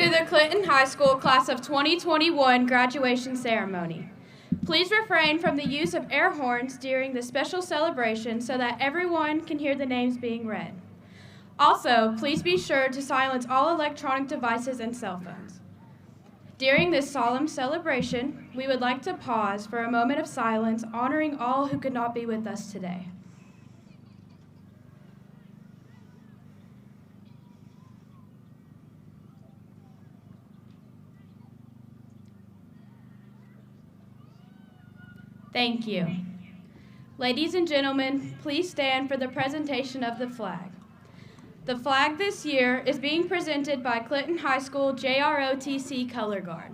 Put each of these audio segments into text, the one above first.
to the Clinton High School Class of 2021 graduation ceremony. Please refrain from the use of air horns during the special celebration so that everyone can hear the names being read. Also, please be sure to silence all electronic devices and cell phones. During this solemn celebration, we would like to pause for a moment of silence, honoring all who could not be with us today. Thank you. Ladies and gentlemen, please stand for the presentation of the flag. The flag this year is being presented by Clinton High School JROTC Color Guard.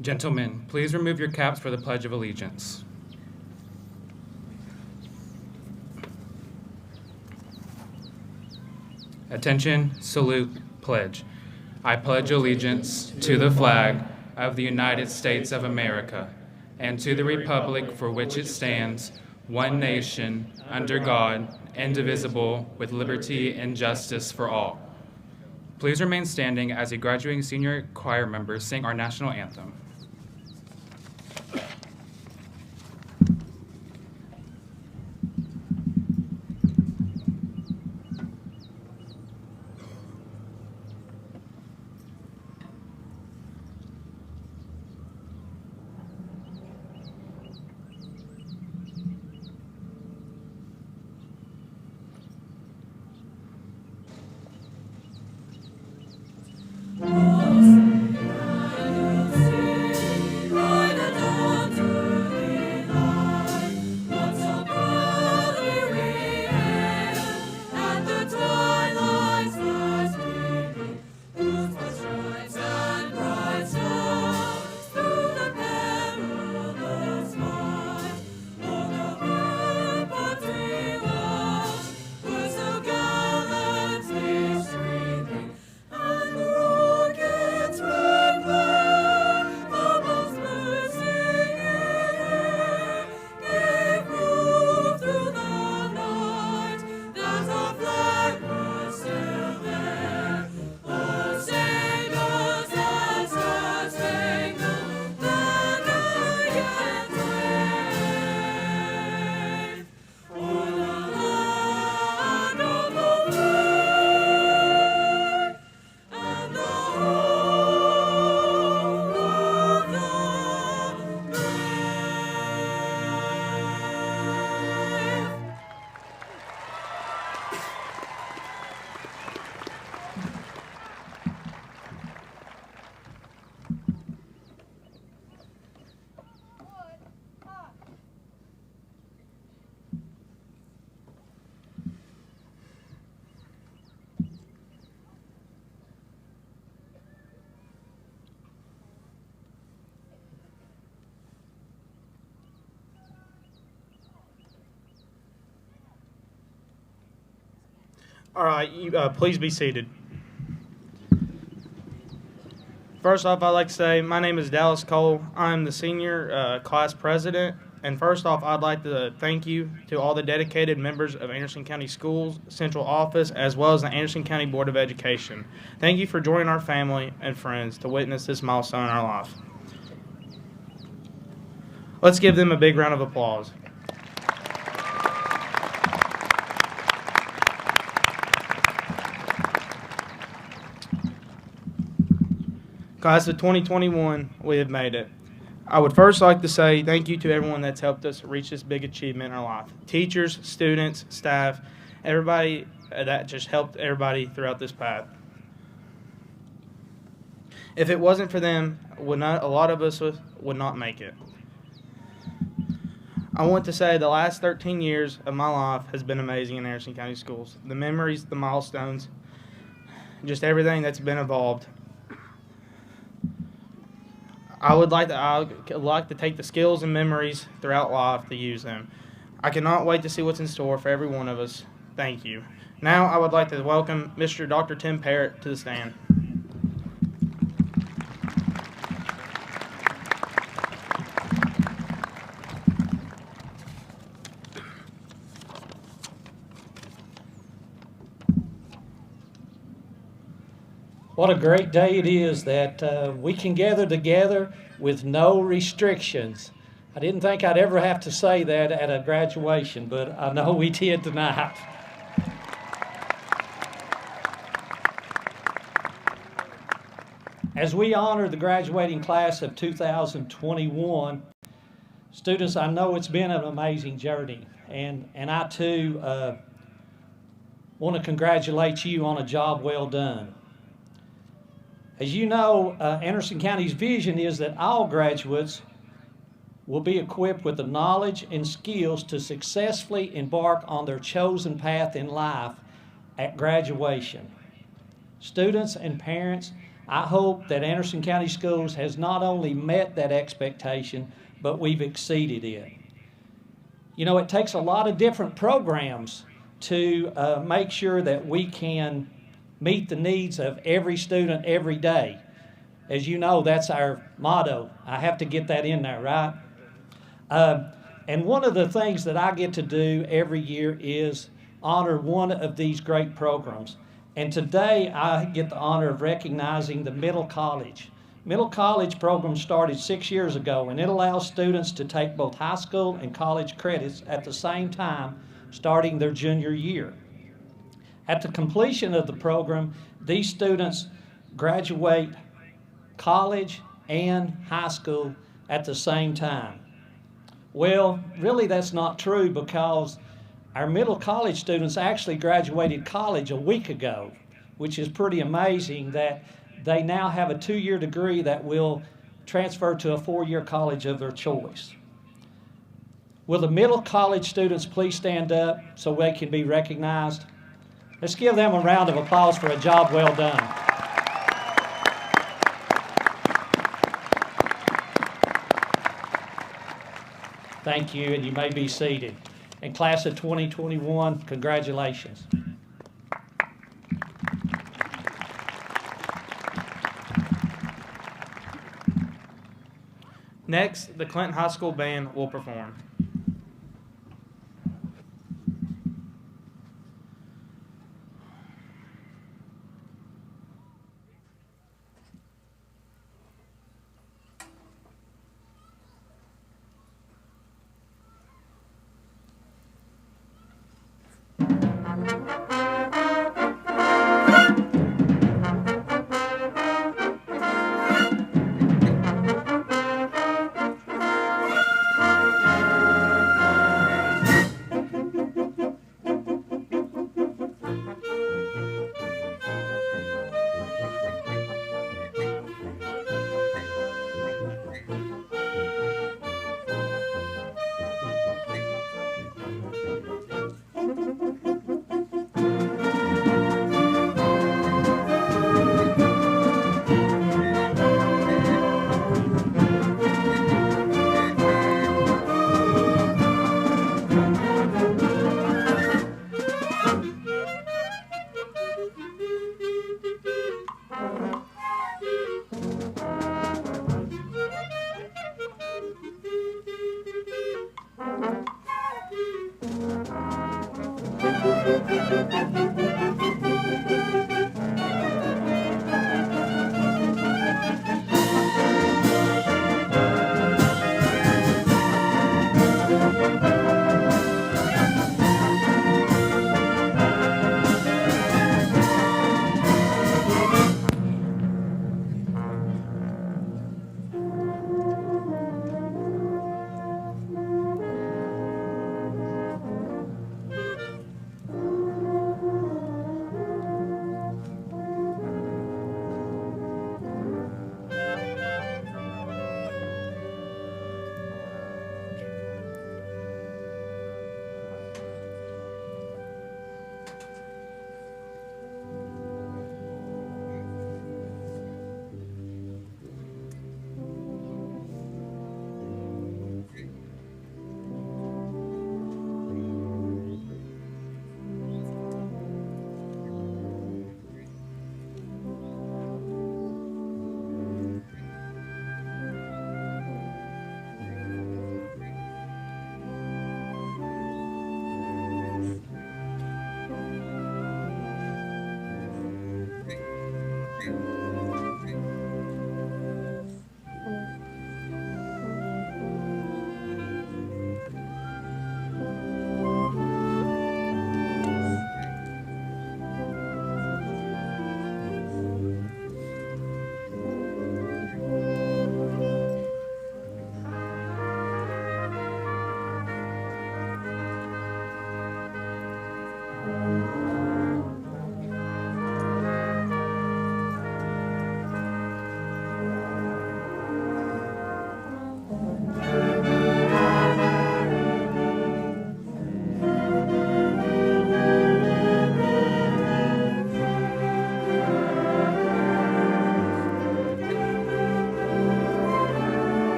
Gentlemen, please remove your caps for the Pledge of Allegiance. Attention, salute, pledge. I pledge allegiance to the flag of the United States of America and to the republic for which it stands, one nation, under God, indivisible, with liberty and justice for all. Please remain standing as the graduating senior choir members sing our national anthem. All right, please be seated. First off, I'd like to say my name is Dallas Cole. I'm the senior class president. And first off, I'd like to thank you to all the dedicated members of Anderson County Schools Central Office, as well as the Anderson County Board of Education. Thank you for joining our family and friends to witness this milestone in our life. Let's give them a big round of applause. Class of 2021, we have made it. I would first like to say thank you to everyone that's helped us reach this big achievement in our life. Teachers, students, staff, everybody that just helped everybody throughout this path. If it wasn't for them, a lot of us would not make it. I want to say the last 13 years of my life has been amazing in Anderson County Schools. The memories, the milestones, just everything that's been involved. I would like to take the skills and memories throughout life to use them. I cannot wait to see what's in store for every one of us. Thank you. Now I would like to welcome Mr. Dr. Tim Parrott to the stand. What a great day it is that we can gather together with no restrictions. I didn't think I'd ever have to say that at a graduation, but I know we did tonight. As we honor the graduating class of 2021, students, I know it's been an amazing journey, and I too want to congratulate you on a job well done. As you know, Anderson County's vision is that all graduates will be equipped with the knowledge and skills to successfully embark on their chosen path in life at graduation. Students and parents, I hope that Anderson County Schools has not only met that expectation, but we've exceeded it. You know, it takes a lot of different programs to make sure that we can meet the needs of every student every day. As you know, that's our motto. I have to get that in there, right? And one of the things that I get to do every year is honor one of these great programs. And today I get the honor of recognizing the Middle College. Middle College program started 6 years ago, and it allows students to take both high school and college credits at the same time, starting their junior year. At the completion of the program, these students graduate college and high school at the same time. Well, really that's not true, because our middle college students actually graduated college a week ago, which is pretty amazing that they now have a 2-year degree that will transfer to a 4-year college of their choice. Will the middle college students please stand up so they can be recognized? Let's give them a round of applause for a job well done. Thank you, and you may be seated. And class of 2021, congratulations. Next, the Clinton High School Band will perform.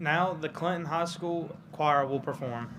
Now the Clinton High School Choir will perform.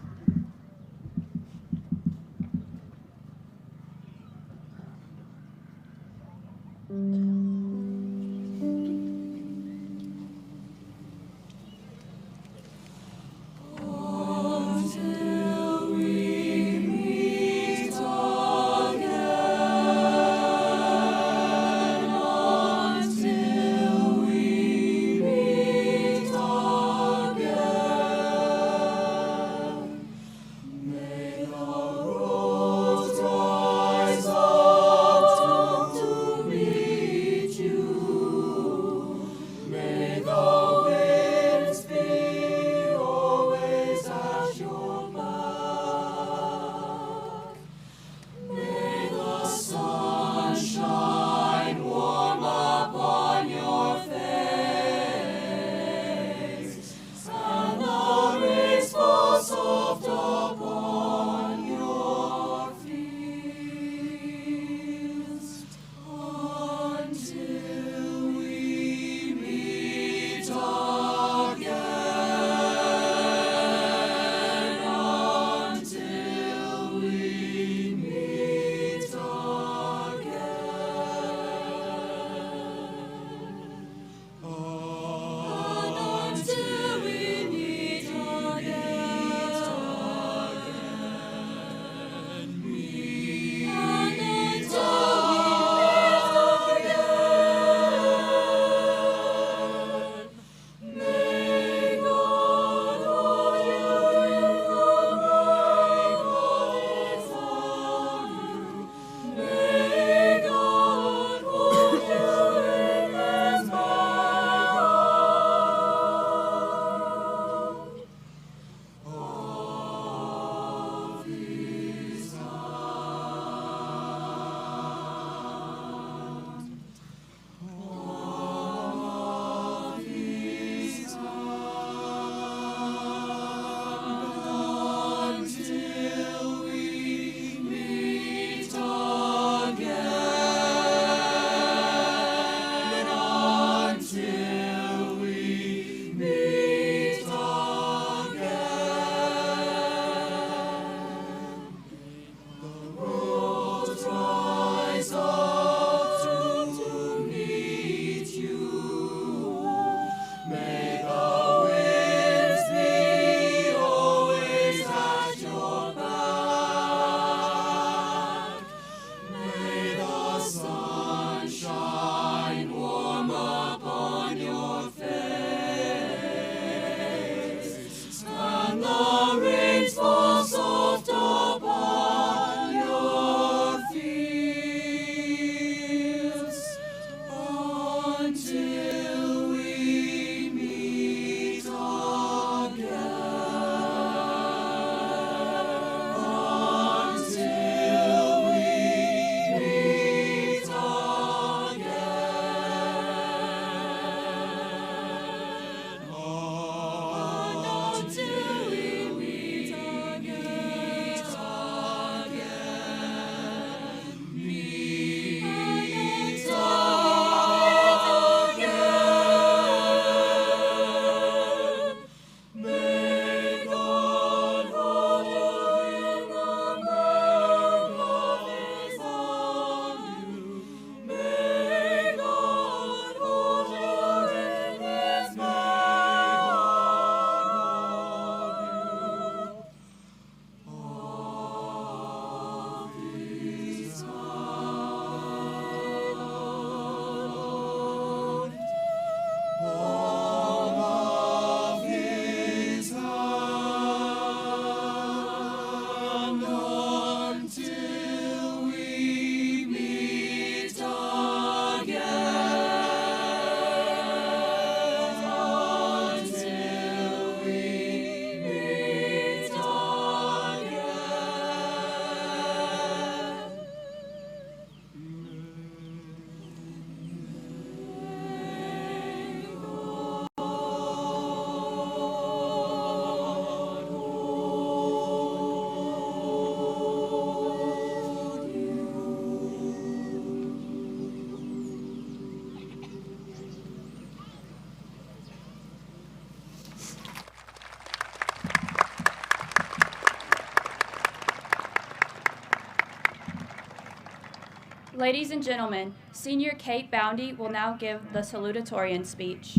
Ladies and gentlemen, Senior Kate Boundy will now give the salutatorian speech.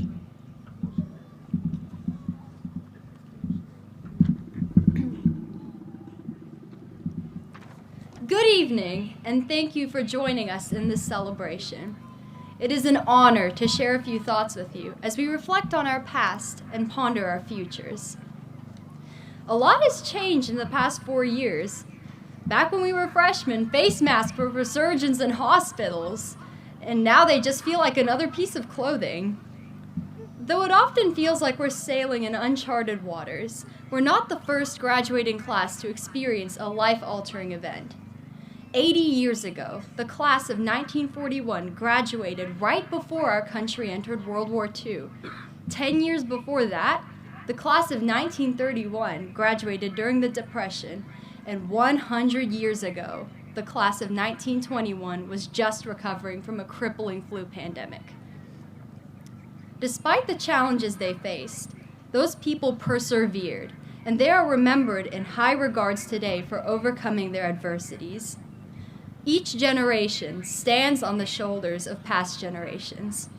Good evening, and thank you for joining us in this celebration. It is an honor to share a few thoughts with you as we reflect on our past and ponder our futures. A lot has changed in the past 4 years. Back when we were freshmen, face masks were for surgeons and hospitals, and now they just feel like another piece of clothing. Though it often feels like we're sailing in uncharted waters, we're not the first graduating class to experience a life-altering event. 80 years ago, the class of 1941 graduated right before our country entered World War II. 10 years before that, the class of 1931 graduated during the Depression, and 100 years ago, the class of 1921 was just recovering from a crippling flu pandemic. Despite the challenges they faced, those people persevered, and they are remembered in high regards today for overcoming their adversities. Each generation stands on the shoulders of past generations.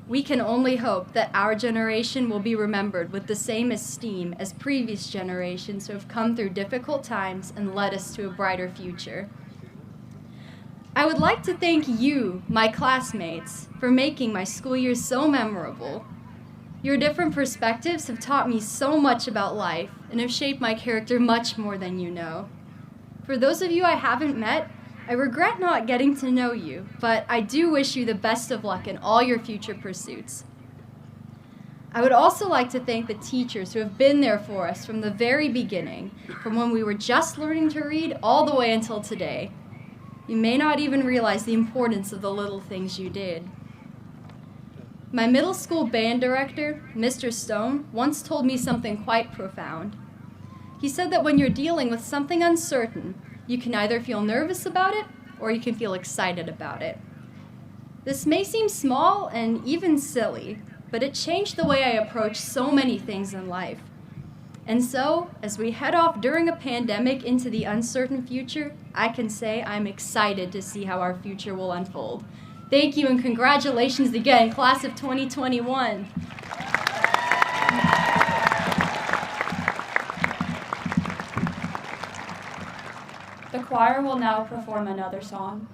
We can only hope that our generation will be remembered with the same esteem as previous generations who have come through difficult times and led us to a brighter future. I would like to thank you, my classmates, for making my school years so memorable. Your different perspectives have taught me so much about life and have shaped my character much more than you know. For those of you I haven't met, I regret not getting to know you, but I do wish you the best of luck in all your future pursuits. I would also like to thank the teachers who have been there for us from the very beginning, from when we were just learning to read all the way until today. You may not even realize the importance of the little things you did. My middle school band director, Mr. Stone, once told me something quite profound. He said that when you're dealing with something uncertain, you can either feel nervous about it or you can feel excited about it. This may seem small and even silly, but it changed the way I approach so many things in life. And so, as we head off during a pandemic into the uncertain future, I can say I'm excited to see how our future will unfold. Thank you and congratulations again, class of 2021. The choir will now perform another song.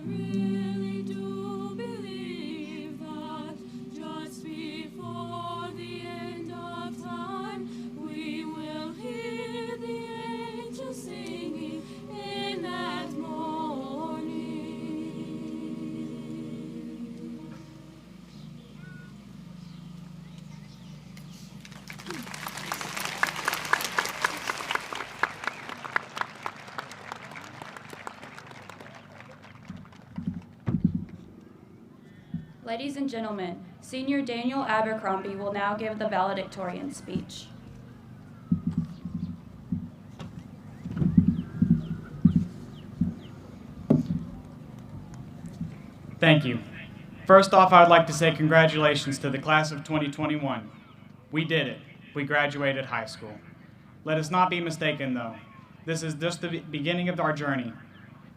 really do believe that just before the end of time, we will hear the angels singing in that morning. Ladies and gentlemen, Senior Daniel Abercrombie will now give the valedictorian speech. Thank you. First off, I'd like to say congratulations to the class of 2021. We did it. We graduated high school. Let us not be mistaken, though. This is just the beginning of our journey.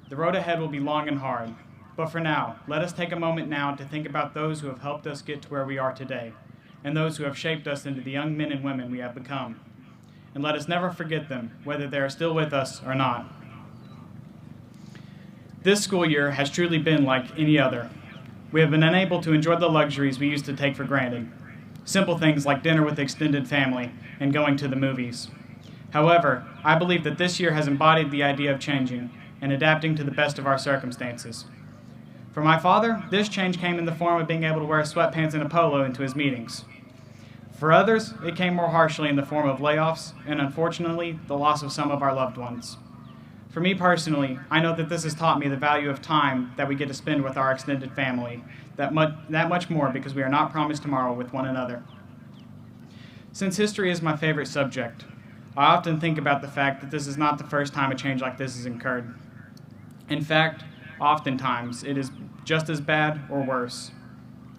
The road ahead will be long and hard. But for now, let us take a moment now to think about those who have helped us get to where we are today, and those who have shaped us into the young men and women we have become. And let us never forget them, whether they are still with us or not. This school year has truly been like any other. We have been unable to enjoy the luxuries we used to take for granted. Simple things like dinner with extended family and going to the movies. However, I believe that this year has embodied the idea of changing and adapting to the best of our circumstances. For my father, this change came in the form of being able to wear sweatpants and a polo into his meetings. For others, it came more harshly in the form of layoffs and, unfortunately, the loss of some of our loved ones. For me personally, I know that this has taught me the value of time that we get to spend with our extended family, that much more because we are not promised tomorrow with one another. Since history is my favorite subject, I often think about the fact that this is not the first time a change like this has occurred. In fact, oftentimes it is just as bad or worse.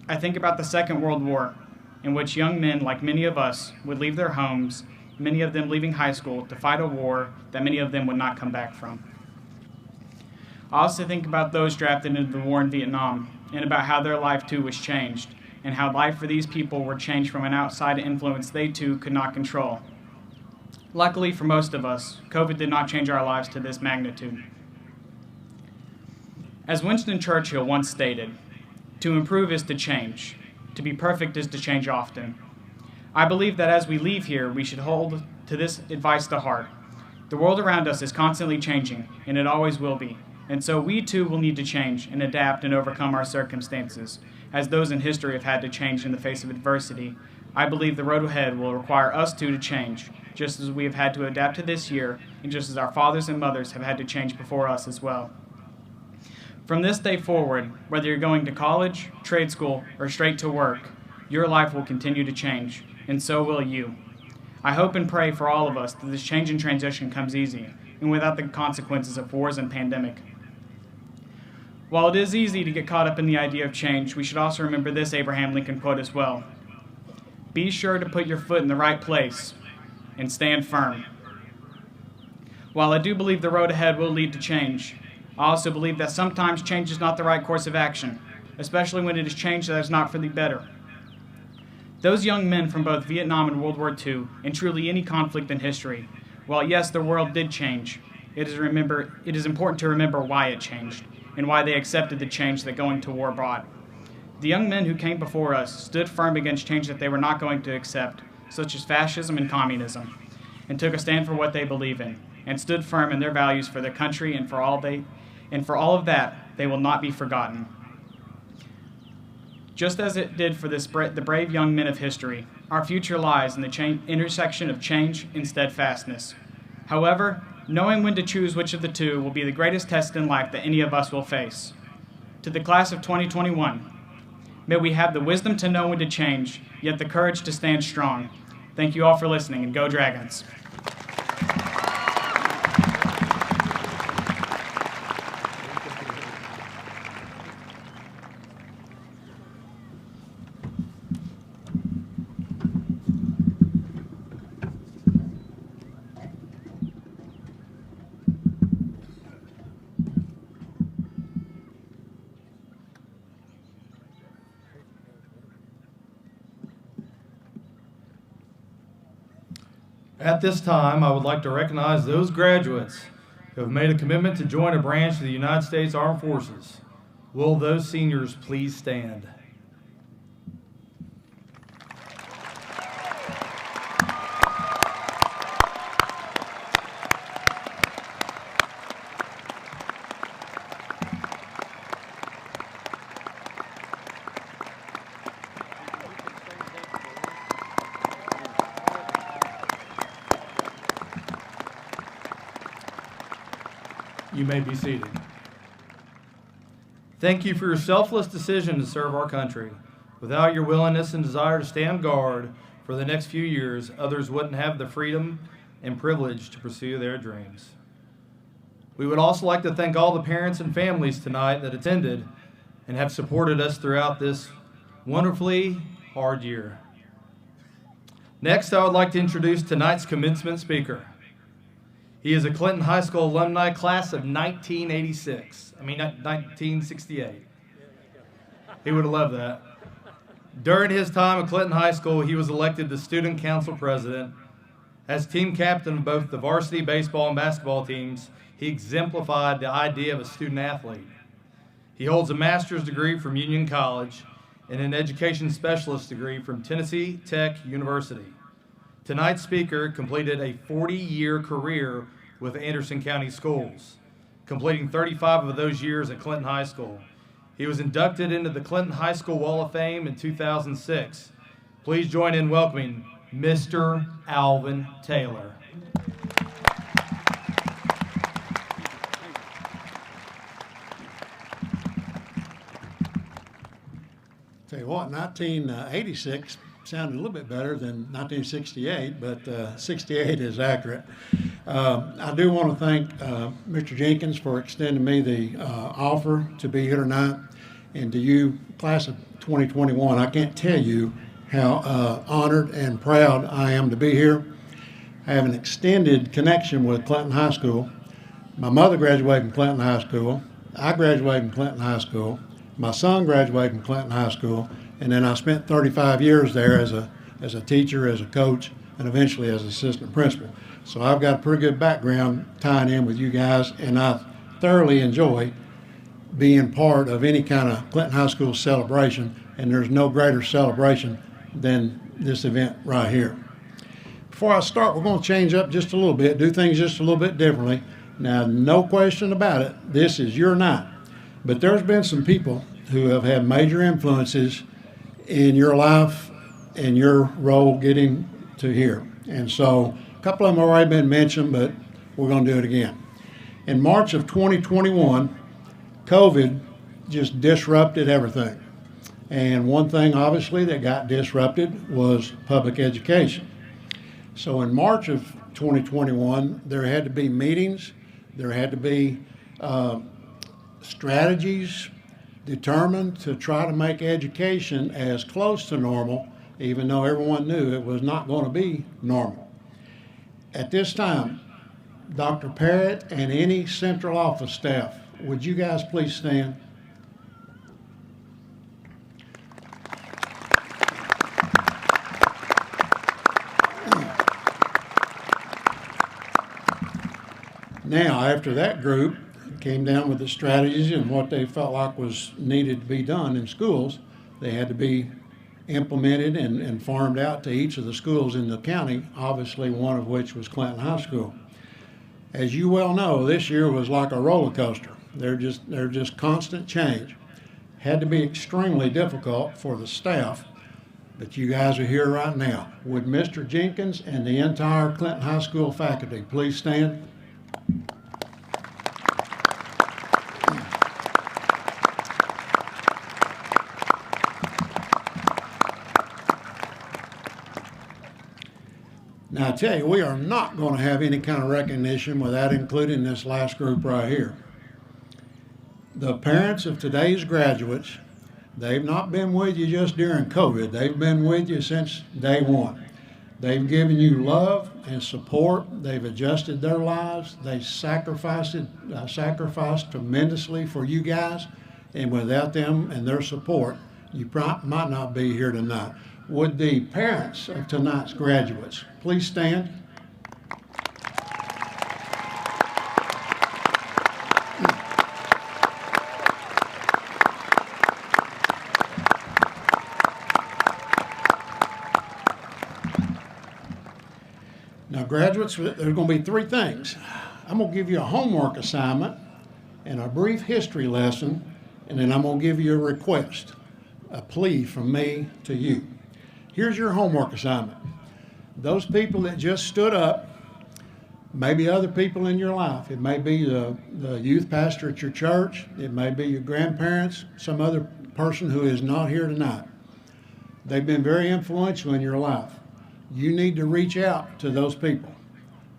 I think about the Second World War, in which young men like many of us would leave their homes, many of them leaving high school, to fight a war that many of them would not come back from. I also think about those drafted into the war in Vietnam, and about how their life too was changed, and how life for these people were changed from an outside influence they too could not control. Luckily for most of us, COVID did not change our lives to this magnitude. As Winston Churchill once stated, "To improve is to change. To be perfect is to change often." I believe that as we leave here, we should hold to this advice to heart. The world around us is constantly changing, and it always will be. And so we too will need to change and adapt and overcome our circumstances. As those in history have had to change in the face of adversity, I believe the road ahead will require us too to change, just as we have had to adapt to this year, and just as our fathers and mothers have had to change before us as well. From this day forward, whether you're going to college, trade school, or straight to work, your life will continue to change, and so will you. I hope and pray for all of us that this change and transition comes easy, and without the consequences of wars and pandemic. While it is easy to get caught up in the idea of change, we should also remember this Abraham Lincoln quote as well. Be sure to put your foot in the right place and stand firm. While I do believe the road ahead will lead to change, I also believe that sometimes change is not the right course of action, especially when it is change that is not for the better. Those young men from both Vietnam and World War II, and truly any conflict in history, while yes, the world did change, it is important to remember why it changed, and why they accepted the change that going to war brought. The young men who came before us stood firm against change that they were not going to accept, such as fascism and communism, and took a stand for what they believe in, and stood firm in their values for their country, and for all of that, they will not be forgotten. Just as it did for the brave young men of history, our future lies in the intersection of change and steadfastness. However, knowing when to choose which of the two will be the greatest test in life that any of us will face. To the class of 2021, may we have the wisdom to know when to change, yet the courage to stand strong. Thank you all for listening, and go Dragons. At this time, I would like to recognize those graduates who have made a commitment to join a branch of the United States Armed Forces. Will those seniors please stand? You may be seated. Thank you for your selfless decision to serve our country. Without your willingness and desire to stand guard for the next few years, others wouldn't have the freedom and privilege to pursue their dreams. We would also like to thank all the parents and families tonight that attended and have supported us throughout this wonderfully hard year. Next, I would like to introduce tonight's commencement speaker. He is a Clinton High School alumni, class of 1968. He would have loved that. During his time at Clinton High School, he was elected the student council president. As team captain of both the varsity baseball and basketball teams, he exemplified the idea of a student athlete. He holds a master's degree from Union College and an education specialist degree from Tennessee Tech University. Tonight's speaker completed a 40-year career with Anderson County Schools, completing 35 of those years at Clinton High School. He was inducted into the Clinton High School Wall of Fame in 2006. Please join in welcoming Mr. Alvin Taylor. Tell you what, 1986 sounded a little bit better than 1968, but 68 is accurate. I do want to thank Mr. Jenkins for extending me the offer to be here tonight, and to you, class of 2021. I can't tell you how honored and proud I am to be here. I have an extended connection with Clinton High School. My mother graduated from Clinton High School. I graduated from Clinton High School. My son graduated from Clinton High School, and then I spent 35 years there as a teacher, as a coach, and eventually as assistant principal. So I've got a pretty good background tying in with you guys, and I thoroughly enjoy being part of any kind of Clinton High School celebration, and there's no greater celebration than this event right here. Before I start, we're going to change up just a little bit, do things just a little bit differently. Now, no question about it, this is your night. But there's been some people who have had major influences in your life and your role getting to here. And so a couple of them have already been mentioned, but we're going to do it again. In March of 2021, COVID just disrupted everything. And one thing, obviously, that got disrupted was public education. So in March of 2021, there had to be meetings, there had to be strategies determined to try to make education as close to normal, even though everyone knew it was not going to be normal. At this time, Dr. Parrott and any central office staff, would you guys please stand? Now, after that group came down with the strategies and what they felt like was needed to be done in schools, they had to be implemented and farmed out to each of the schools in the county, obviously one of which was Clinton High School. As you well know, this year was like a roller coaster. They're just constant change. Had to be extremely difficult for the staff, but you guys are here right now. Would Mr. Jenkins and the entire Clinton High School faculty please stand? Now I tell you, we are not going to have any kind of recognition without including this last group right here. The parents of today's graduates, they've not been with you just during COVID. They've been with you since day one. They've given you love and support. They've adjusted their lives. They sacrificed tremendously for you guys. And without them and their support, you might not be here tonight. Would the parents of tonight's graduates please stand? graduates, there's going to be three things. I'm going to give you a homework assignment and a brief history lesson, and then I'm going to give you a request, a plea from me to you. Here's your homework assignment. Those people that just stood up, maybe other people in your life. It may be the youth pastor at your church. It may be your grandparents, some other person who is not here tonight. They've been very influential in your life. You need to reach out to those people.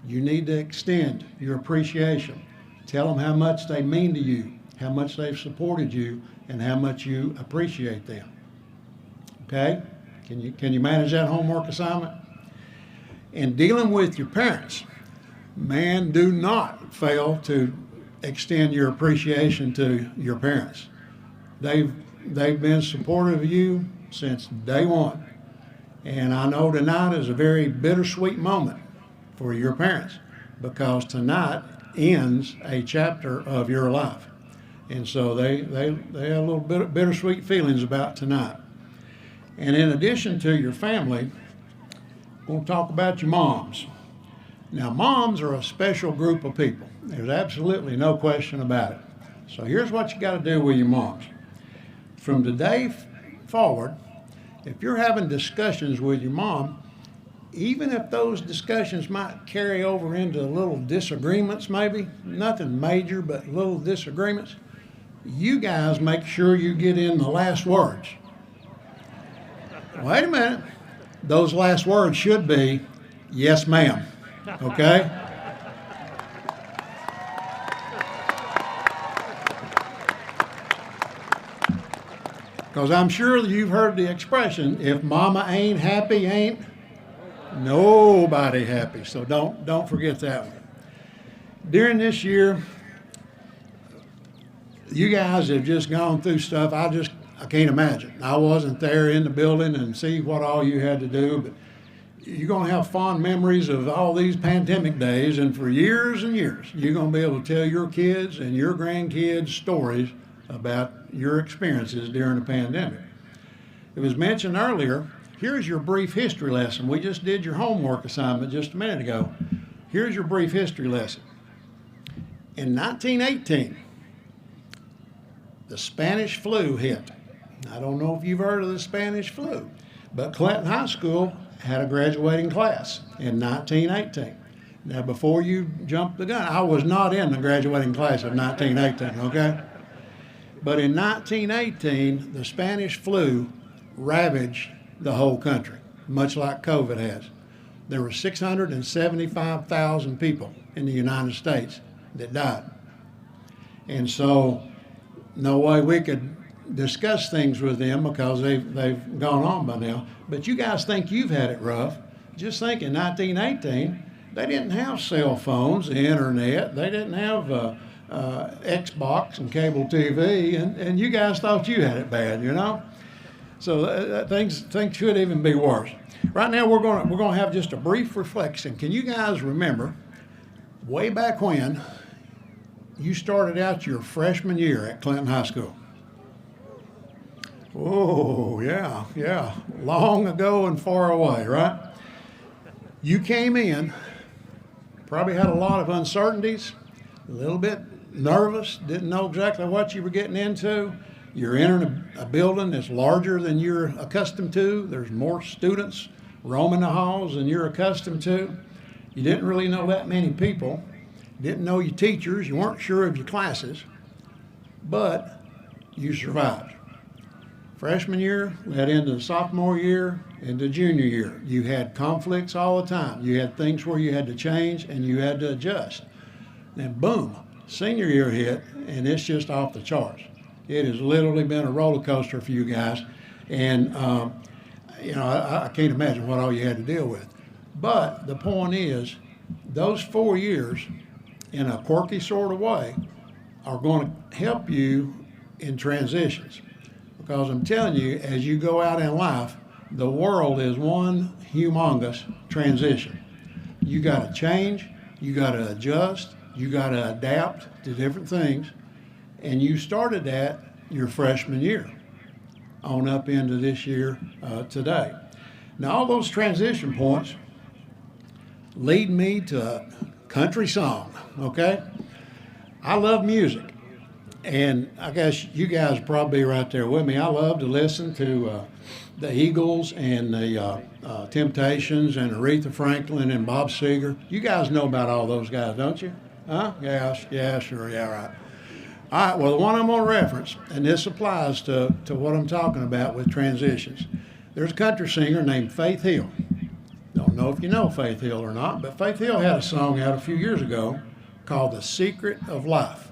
You need to extend your appreciation. Tell them how much they mean to you, how much they've supported you, and how much you appreciate them. Okay? Can you manage that homework assignment? In dealing with your parents, man, do not fail to extend your appreciation to your parents. They've been supportive of you since day one. And I know tonight is a very bittersweet moment for your parents because tonight ends a chapter of your life. And so they have a little bit bittersweet feelings about tonight. And in addition to your family, we're going to talk about your moms. Now, moms are a special group of people. There's absolutely no question about it. So here's what you got to do with your moms. From today forward, if you're having discussions with your mom, even if those discussions might carry over into little disagreements maybe, nothing major but little disagreements, you guys make sure you get in the last words. Wait a minute. Those last words should be, yes, ma'am. Okay? Because I'm sure you've heard the expression, if mama ain't happy, ain't nobody happy. So don't forget that one. During this year, you guys have just gone through stuff I can't imagine. I wasn't there in the building and see what all you had to do, but you're going to have fond memories of all these pandemic days, and for years and years, you're going to be able to tell your kids and your grandkids stories about your experiences during the pandemic. It was mentioned earlier, here's your brief history lesson. We just did your homework assignment just a minute ago. Here's your brief history lesson. In 1918, the Spanish flu hit. I don't know if you've heard of the Spanish flu, but Clinton High School had a graduating class in 1918. Now, before you jump the gun, I was not in the graduating class of 1918, okay? But in 1918, the Spanish flu ravaged the whole country, much like COVID has. There were 675,000 people in the United States that died. And so, no way we could discuss things with them because they've gone on by now. But you guys think you've had it rough. Just think in 1918, they didn't have cell phones, the internet. They didn't have Xbox and cable TV, and you guys thought you had it bad, you know. So things should even be worse. Right now, we're gonna have just a brief reflection. Can you guys remember way back when you started out your freshman year at Clinton High School? Oh, yeah, long ago and far away, right? You came in, probably had a lot of uncertainties, a little bit nervous, didn't know exactly what you were getting into. You're entering a building that's larger than you're accustomed to. There's more students roaming the halls than you're accustomed to. You didn't really know that many people. Didn't know your teachers. You weren't sure of your classes. But you survived. Freshman year led into the sophomore year, into junior year. You had conflicts all the time. You had things where you had to change and you had to adjust. Then boom, senior year hit, and it's just off the charts. It has literally been a roller coaster for you guys, and I can't imagine what all you had to deal with. But the point is, those 4 years, in a quirky sort of way, are going to help you in transitions. Because I'm telling you, as you go out in life, the world is one humongous transition. You got to change, you got to adjust, you got to adapt to different things. And you started that your freshman year on up into this year today. Now, all those transition points lead me to a country song, okay? I love music, and I guess you guys are probably right there with me. I love to listen to the Eagles and the Temptations and Aretha Franklin and Bob Seger. You guys know about all those guys, don't you? Huh? Yeah, sure, yeah, right. All right, well, the one I'm going to reference, and this applies to what I'm talking about with transitions. There's a country singer named Faith Hill. Don't know if you know Faith Hill or not, but Faith Hill had a song out a few years ago called The Secret of Life.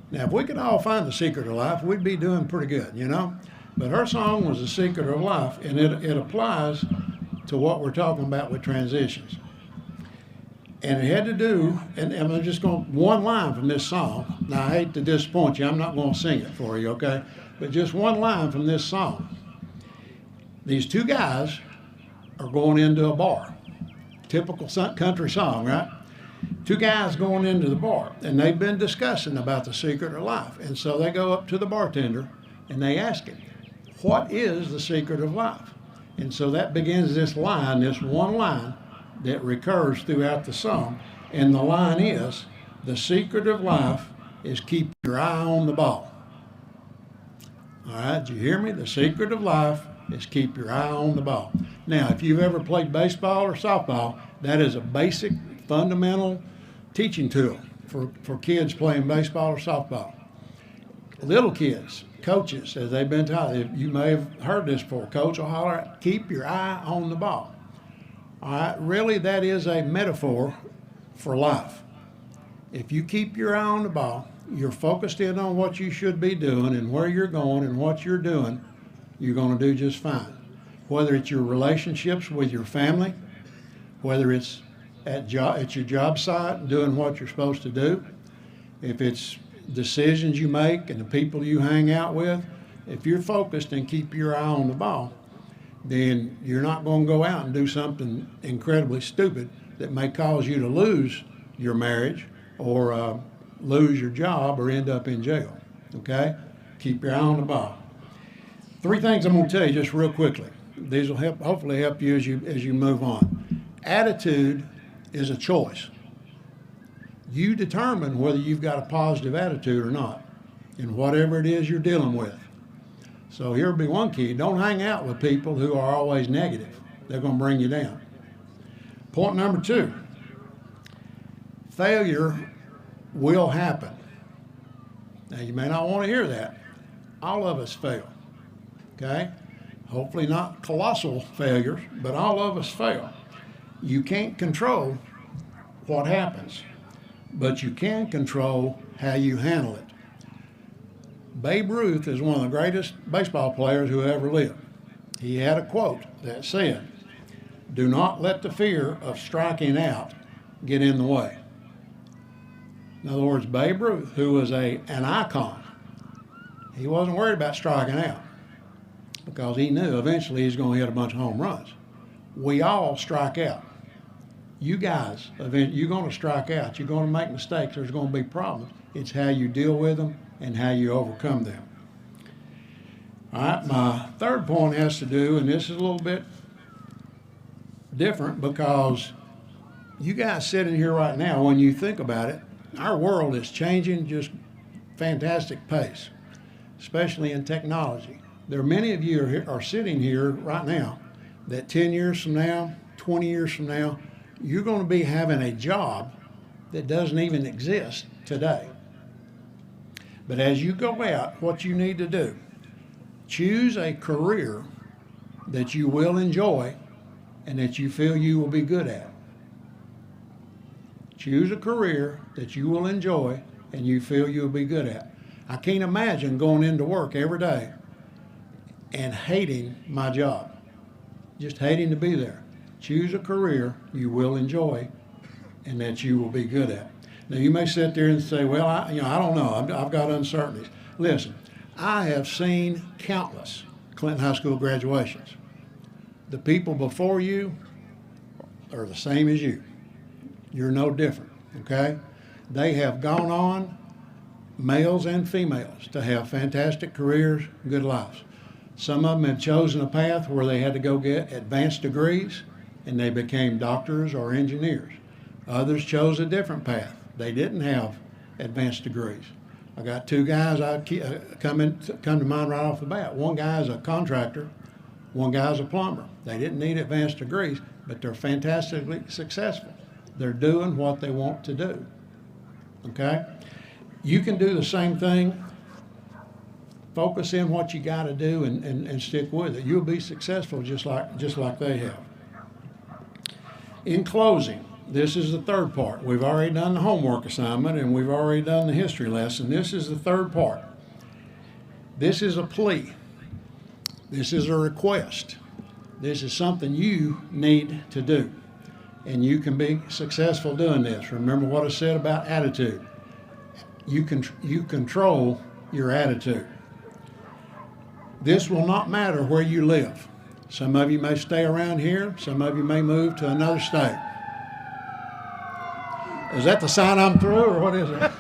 Now, if we could all find the secret of life, we'd be doing pretty good, you know? But her song was The Secret of Life, and it applies to what we're talking about with transitions. And it had to do, and I'm just going, one line from this song. Now, I hate to disappoint you. I'm not going to sing it for you, okay? But just one line from this song. These two guys are going into a bar. Typical country song, right? Two guys going into the bar, and they've been discussing about the secret of life. And so they go up to the bartender, and they ask him, what is the secret of life? And so that begins this line, this one line that recurs throughout the song. And the line is, the secret of life is keep your eye on the ball. All right, did you hear me? The secret of life is keep your eye on the ball. Now, if you've ever played baseball or softball, that is a basic, fundamental teaching tool for kids playing baseball or softball. Little kids, coaches, as they've been taught, you may have heard this before, coach will holler, keep your eye on the ball. All right, really that is a metaphor for life. If you keep your eye on the ball, you're focused in on what you should be doing and where you're going and what you're doing, you're going to do just fine. Whether it's your relationships with your family, whether it's at your job site doing what you're supposed to do, if it's decisions you make and the people you hang out with, if you're focused and keep your eye on the ball, then you're not going to go out and do something incredibly stupid that may cause you to lose your marriage or lose your job or end up in jail, okay? Keep your eye on the ball. 3 things I'm going to tell you just real quickly. These will hopefully help you as you move on. Attitude is a choice. You determine whether you've got a positive attitude or not in whatever it is you're dealing with. So here would be one key. Don't hang out with people who are always negative. They're going to bring you down. Point number 2, failure will happen. Now, you may not want to hear that. All of us fail, okay? Hopefully not colossal failures, but all of us fail. You can't control what happens, but you can control how you handle it. Babe Ruth is one of the greatest baseball players who ever lived. He had a quote that said, "Do not let the fear of striking out get in the way." In other words, Babe Ruth, who was an icon, he wasn't worried about striking out because he knew eventually he's going to hit a bunch of home runs. We all strike out. You guys, you're going to strike out. You're going to make mistakes. There's going to be problems. It's how you deal with them and how you overcome them. All right, my third point has to do, and this is a little bit different because you guys sitting here right now, when you think about it, our world is changing just fantastic pace, especially in technology. There are many of you are sitting here right now that 10 years from now, 20 years from now, you're going to be having a job that doesn't even exist today. But as you go out, what you need to do, choose a career that you will enjoy and that you feel you will be good at. Choose a career that you will enjoy and you feel you'll be good at. I can't imagine going into work every day and hating my job, just hating to be there. Choose a career you will enjoy and that you will be good at. Now, you may sit there and say, well, I don't know. I've got uncertainties. Listen, I have seen countless Clinton High School graduations. The people before you are the same as you. You're no different, okay? They have gone on, males and females, to have fantastic careers, good lives. Some of them have chosen a path where they had to go get advanced degrees, and they became doctors or engineers. Others chose a different path. They didn't have advanced degrees. I got two guys come to mind right off the bat. One guy is a contractor, one guy is a plumber. They didn't need advanced degrees, but they're fantastically successful. They're doing what they want to do. Okay? You can do the same thing. Focus in what you got to do and stick with it. You'll be successful just like they have. In closing, this is the third part. We've already done the homework assignment and we've already done the history lesson. This is the third part. This is a plea. This is a request. This is something you need to do. And you can be successful doing this. Remember what I said about attitude. You control your attitude. This will not matter where you live. Some of you may stay around here. Some of you may move to another state. Is that the sign I'm through, or what is it?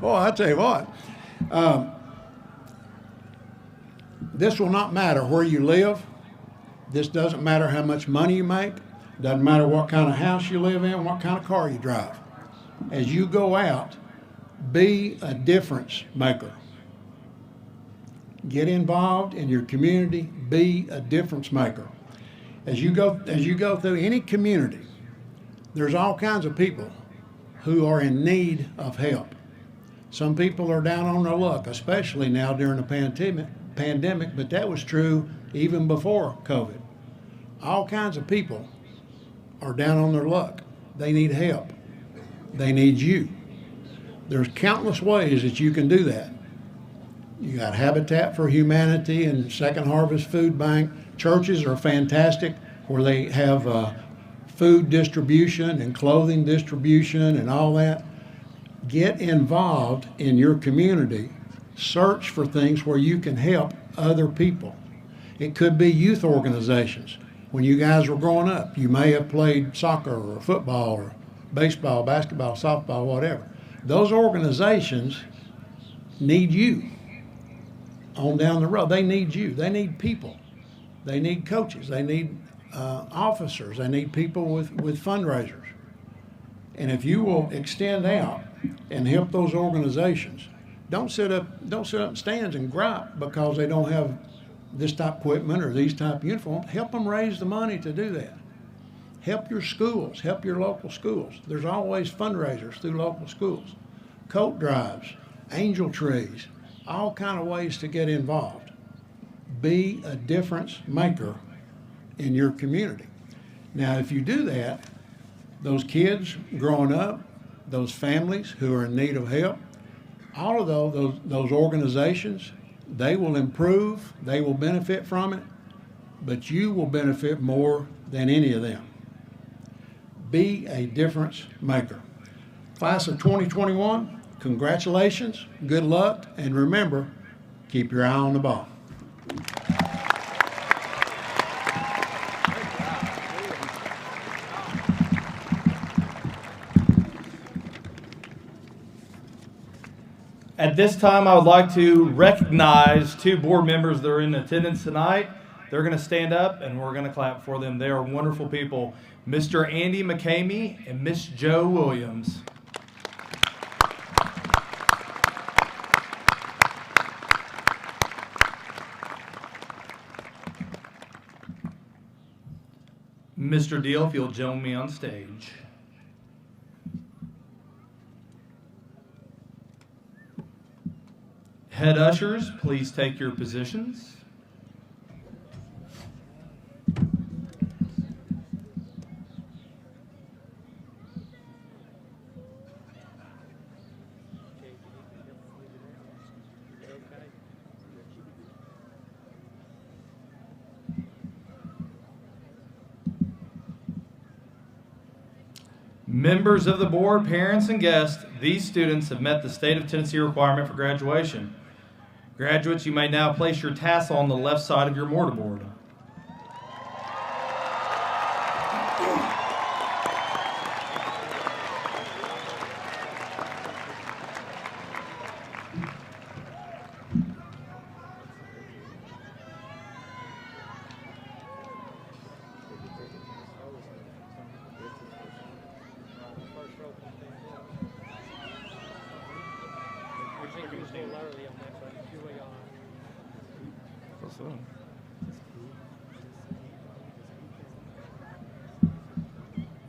Boy, I tell you what. This will not matter where you live. This doesn't matter how much money you make. Doesn't matter what kind of house you live in, what kind of car you drive. As you go out, be a difference maker. Get involved in your community. Be a difference maker. As you go through any community, there's all kinds of people who are in need of help. Some people are down on their luck, especially now during the pandemic, but that was true even before COVID. All kinds of people are down on their luck. They need help. They need you. There's countless ways that you can do that. You got Habitat for Humanity and Second Harvest Food Bank. Churches are fantastic where they have food distribution and clothing distribution and all that. Get involved in your community. Search for things where you can help other people. It could be youth organizations. When you guys were growing up, you may have played soccer or football or baseball, basketball, softball, whatever. Those organizations need you on down the road. They need you. They need people. They need coaches. They need officers. They need people with fundraisers. And if you will extend out and help those organizations, don't sit up in stands and gripe because they don't have this type of equipment or these type of uniforms. Help them raise the money to do that. Help your schools. Help your local schools. There's always fundraisers through local schools. Coat drives, angel trees, all kind of ways to get involved. Be a difference maker in your community. Now, if you do that, those kids growing up, those families who are in need of help, all of those organizations, they will improve, they will benefit from it, but you will benefit more than any of them. Be a difference maker. Class of 2021, congratulations, good luck, and remember, keep your eye on the ball. At this time, I would like to recognize two board members that are in attendance tonight. They're going to stand up and we're going to clap for them. They are wonderful people. Mr. Andy McCamey and Miss Jo Williams. Mr. Deal, if you'll join me on stage. Head ushers, please take your positions. Members of the board, parents, and guests, these students have met the state of Tennessee requirement for graduation. Graduates, you may now place your tassel on the left side of your mortarboard.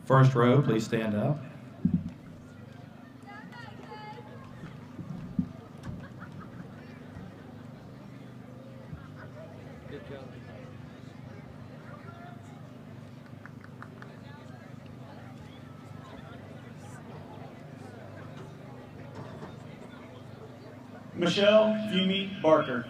First row, please stand up. Michelle Fumi Barker.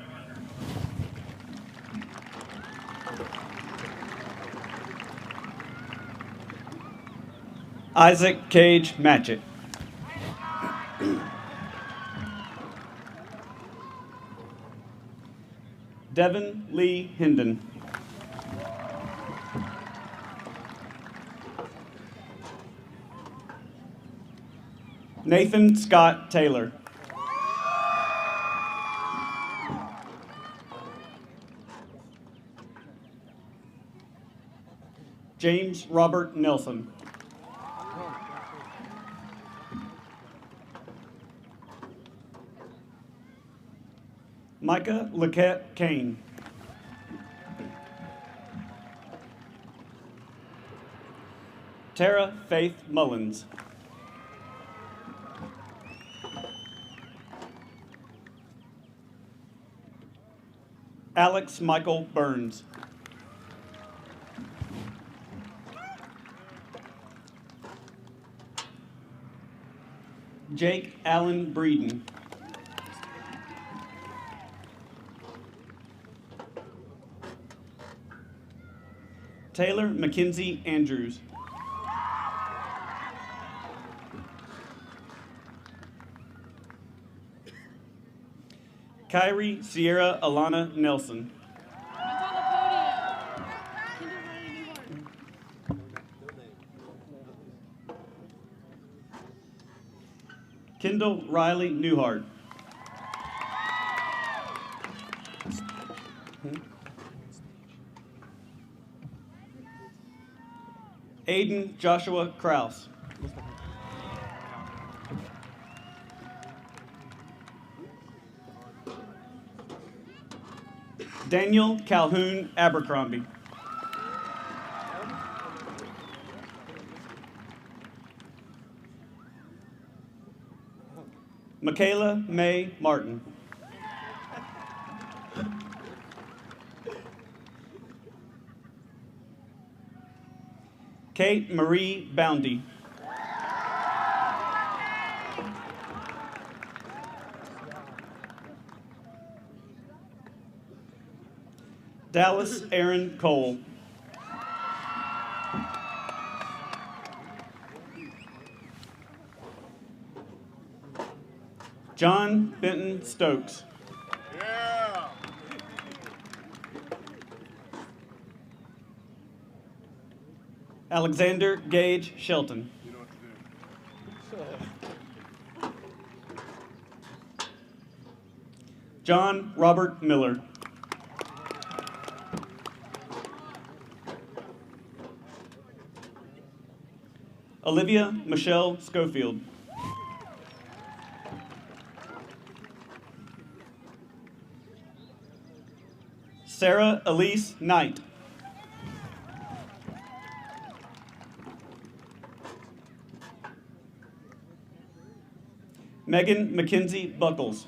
Isaac Cage Matchett. Devin Lee Hinden. Nathan Scott Taylor. James Robert Nelson. Micah Laquette Kane. Tara Faith Mullins. Alex Michael Burns. Jake Allen Breeden. Taylor Mackenzie Andrews. Kyrie Sierra Alana Nelson. Kendall Riley Newhart. Aiden Joshua Kraus. Daniel Calhoun Abercrombie. Michaela May Martin. Kate Marie Boundy. Dallas Aaron Cole. John Benton Stokes. Yeah. Alexander Gage Shelton. John Robert Miller. Olivia Michelle Schofield. Sarah Elise Knight. Megan Mackenzie Buckles.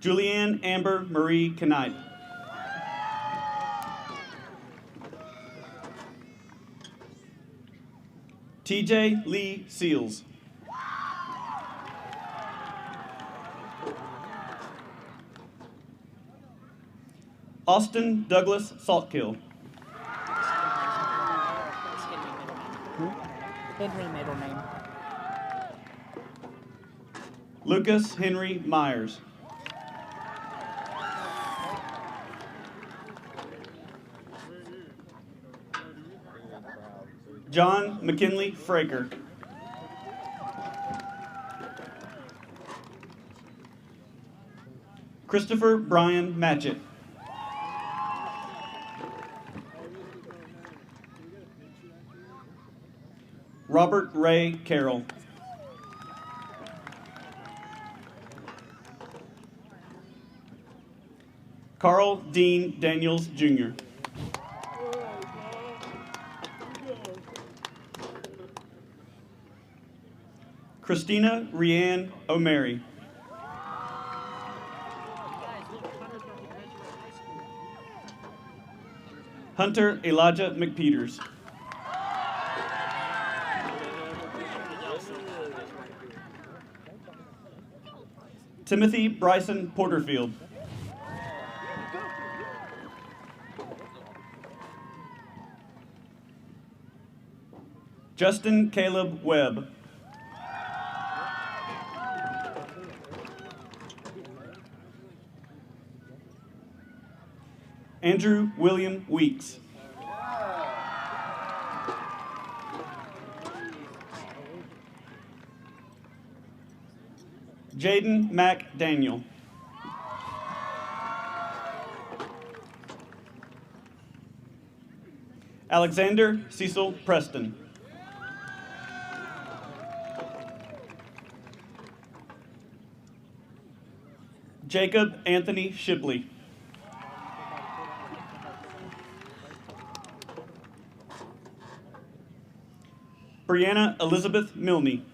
Julianne Amber Marie Knight. TJ Lee Seals. Austin Douglas Saltkill. Henry middle name. Lucas Henry Myers. John McKinley Fraker. Christopher Brian Matchett. Robert Ray Carroll. Carl Dean Daniels, Jr. Christina Rianne O'Mary. Hunter Elijah McPeters. Timothy Bryson Porterfield. Justin Caleb Webb. Andrew William Weeks. Jaden Mac Daniel. Alexander Cecil Preston. Jacob Anthony Shipley. Brianna Elizabeth Milne.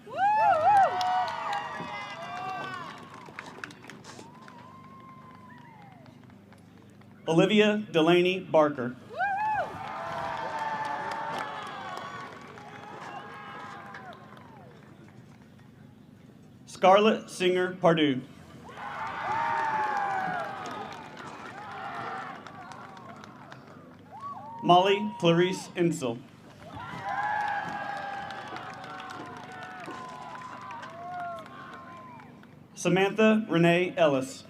Olivia Delaney Barker. Scarlett Singer Pardue. Molly Clarice Insel. Samantha Renee Ellis.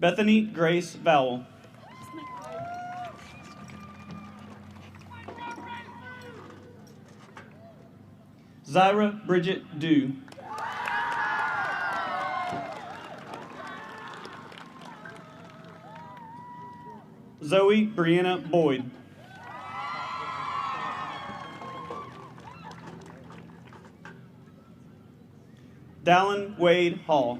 Bethany Grace Vowell. Zyra Bridget Dew. Zoe Brianna Boyd. Dallin Wade Hall.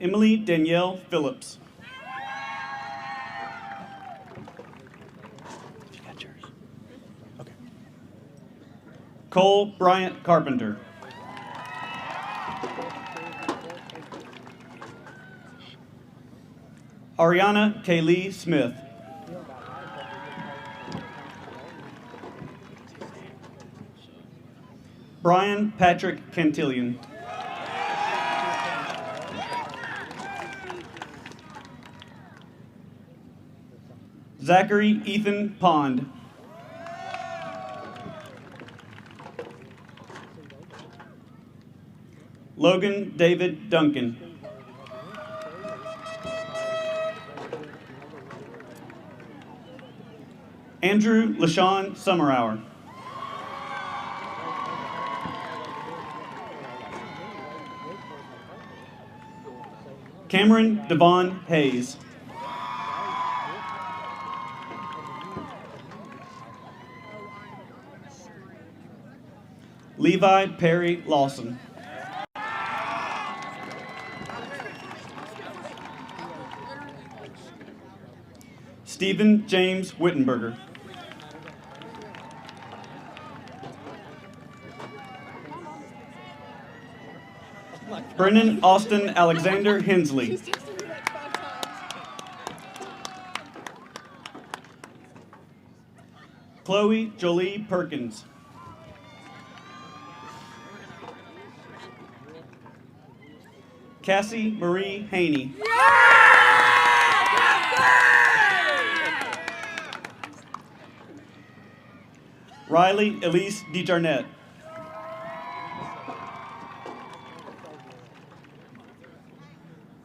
Emily Danielle Phillips. You got yours? Okay. Cole Bryant Carpenter. Ariana Kaylee Smith. Brian Patrick Cantillion. Zachary Ethan Pond. Logan David Duncan. Andrew LaShawn Summerhour. Cameron Devon Hayes. Levi Perry Lawson. Stephen James Wittenberger. Brennan Austin Alexander Hensley. Chloe Jolie Perkins. Cassie Marie Haney. Riley Elise DeJarnette.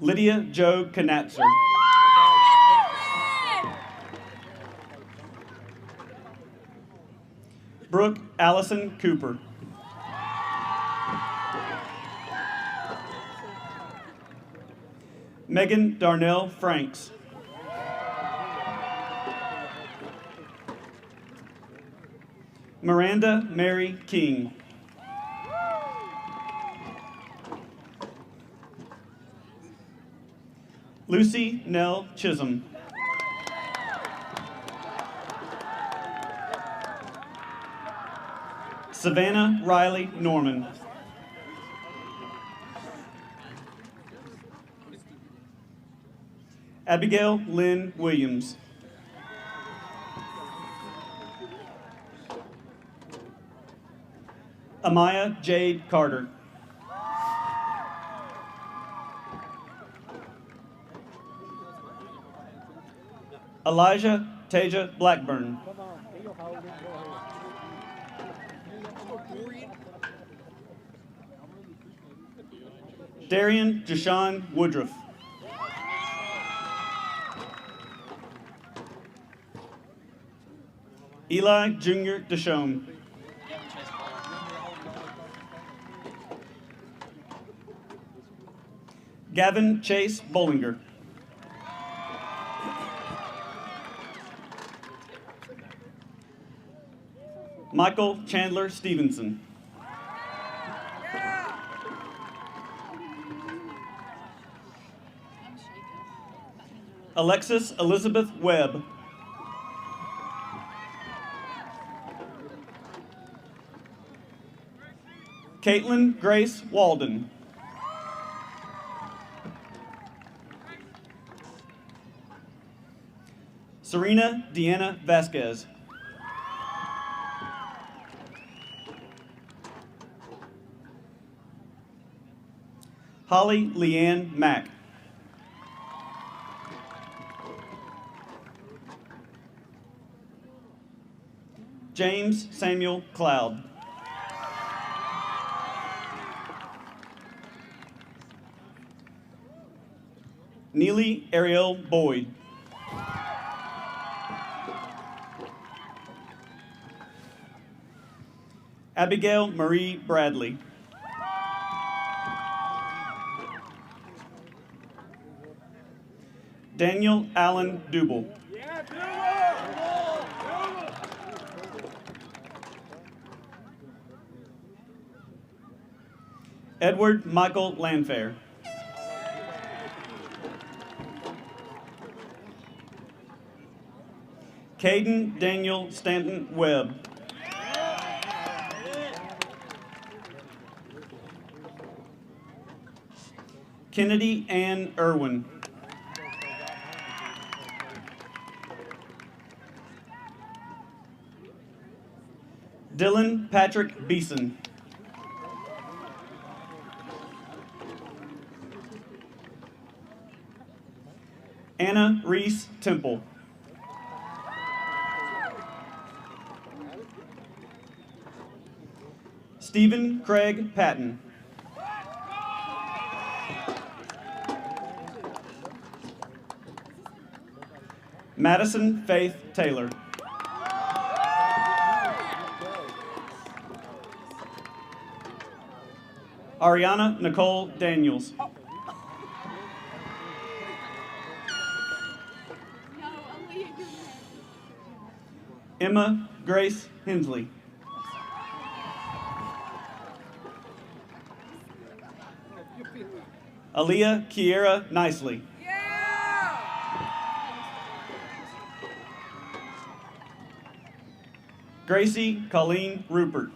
Lydia Jo Knatzer. Brooke Allison Cooper. Megan Darnell Franks. Miranda Mary King. Lucy Nell Chisholm. Savannah Riley Norman. Abigail Lynn Williams. Amaya Jade Carter. Elijah Taja Blackburn. Darian Jashawn Woodruff. Eli Jr. Deshome. Gavin Chase Bollinger. Michael Chandler Stevenson. Alexis Elizabeth Webb. Caitlin Grace Walden. Serena Deanna Vasquez. Holly Leanne Mack. James Samuel Cloud. Neely Ariel Boyd. Abigail Marie Bradley. Daniel Allen Dubel. Edward Michael Landfair. Caden Daniel Stanton Webb. Kennedy Ann Irwin. Dylan Patrick Beeson. Anna Reese Temple. Stephen Craig Patton. Madison Faith Taylor. Ariana Nicole Daniels. Emma Grace Hensley. Aaliyah Kiera Nicely. Gracie Colleen Rupert.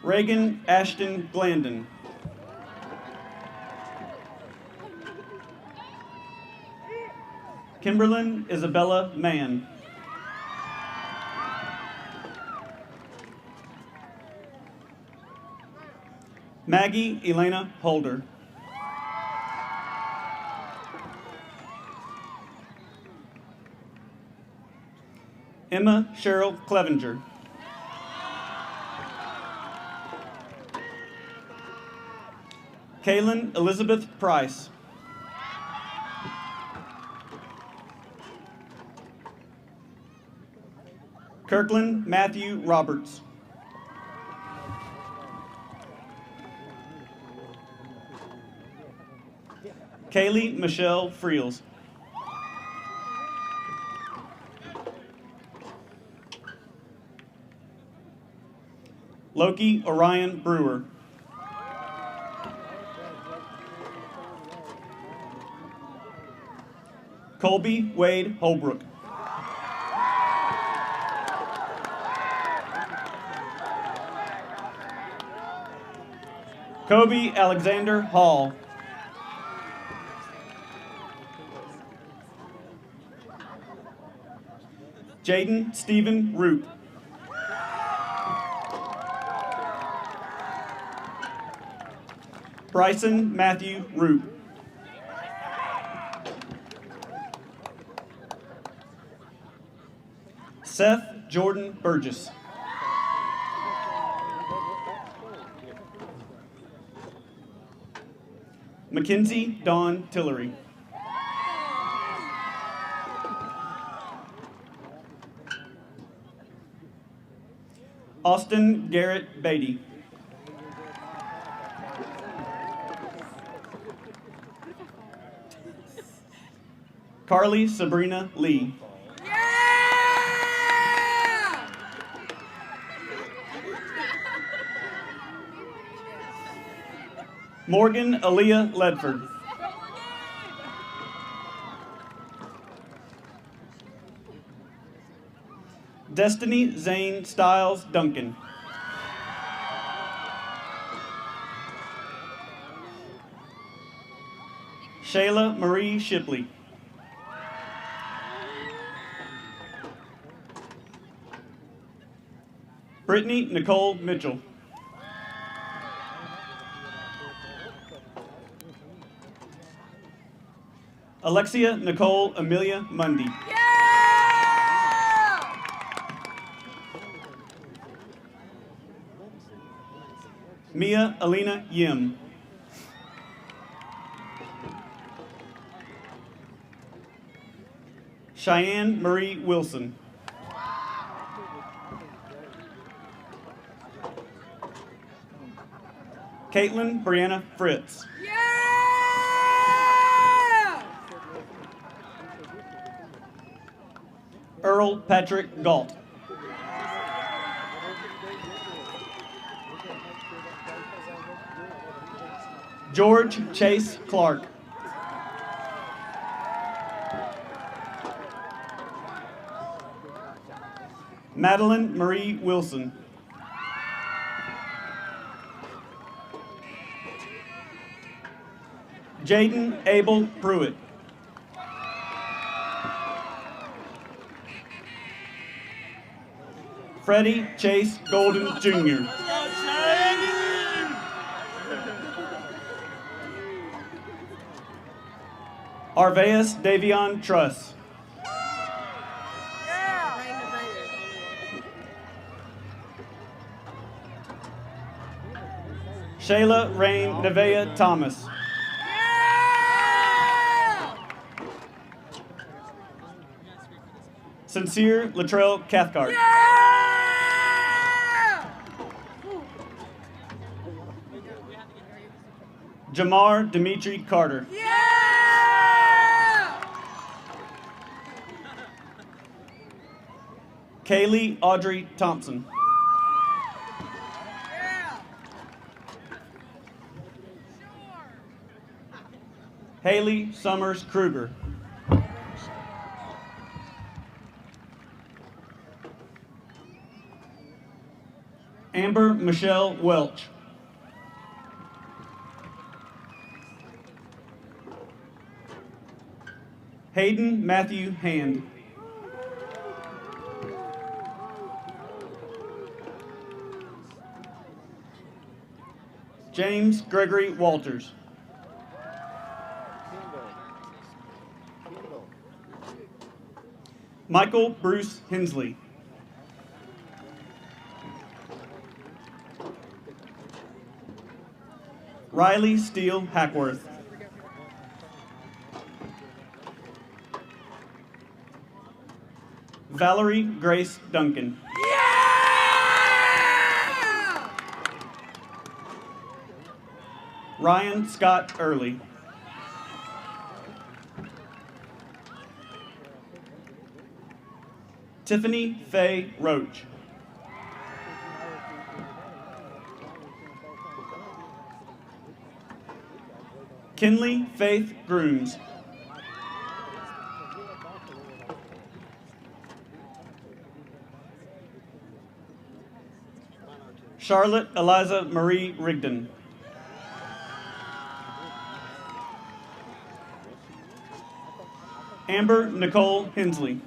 Reagan Ashton Glandon. Kimberlyn Isabella Mann. Maggie Elena Holder. Emma Cheryl Clevenger. Kaylin Elizabeth Price. Kirkland Matthew Roberts. Kaylee Michelle Friels. Loki Orion Brewer. Colby Wade Holbrook. Kobe Alexander Hall. Jaden Stephen Root. Bryson Matthew Root. Seth Jordan Burgess. Mackenzie Dawn Tillery. Austin Garrett Beatty. Carly Sabrina Lee. Morgan Aaliyah Ledford. Destiny Zane Stiles Duncan. Shayla Marie Shipley. Brittany Nicole Mitchell. Alexia Nicole Amelia Mundy. Mia Alina Yim. Cheyenne Marie Wilson. Caitlin Brianna Fritz. Earl Patrick Galt. George Chase Clark. Madeline Marie Wilson. Jaden Abel Pruitt. Freddie Chase Golden Jr. Arveus Davion Truss. Shayla Rain Nevea Thomas. Sincere Latrell Cathcart. Jamar Dimitri Carter. Kaylee Audrey Thompson. Haley Summers Kruger. Amber Michelle Welch. Hayden Matthew Hand. James Gregory Walters. Michael Bruce Hensley. Riley Steele Hackworth. Valerie Grace Duncan. Ryan Scott Early. Tiffany Faye Roach. Kinley Faith Grooms. Charlotte Eliza Marie Rigdon. Amber Nicole Hensley.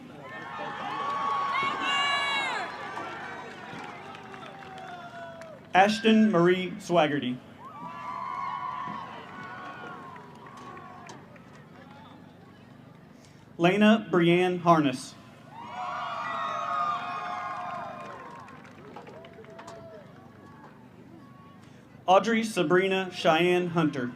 Ashton Marie Swaggerty. Lena Brianne Harness. Audrey Sabrina Cheyenne Hunter.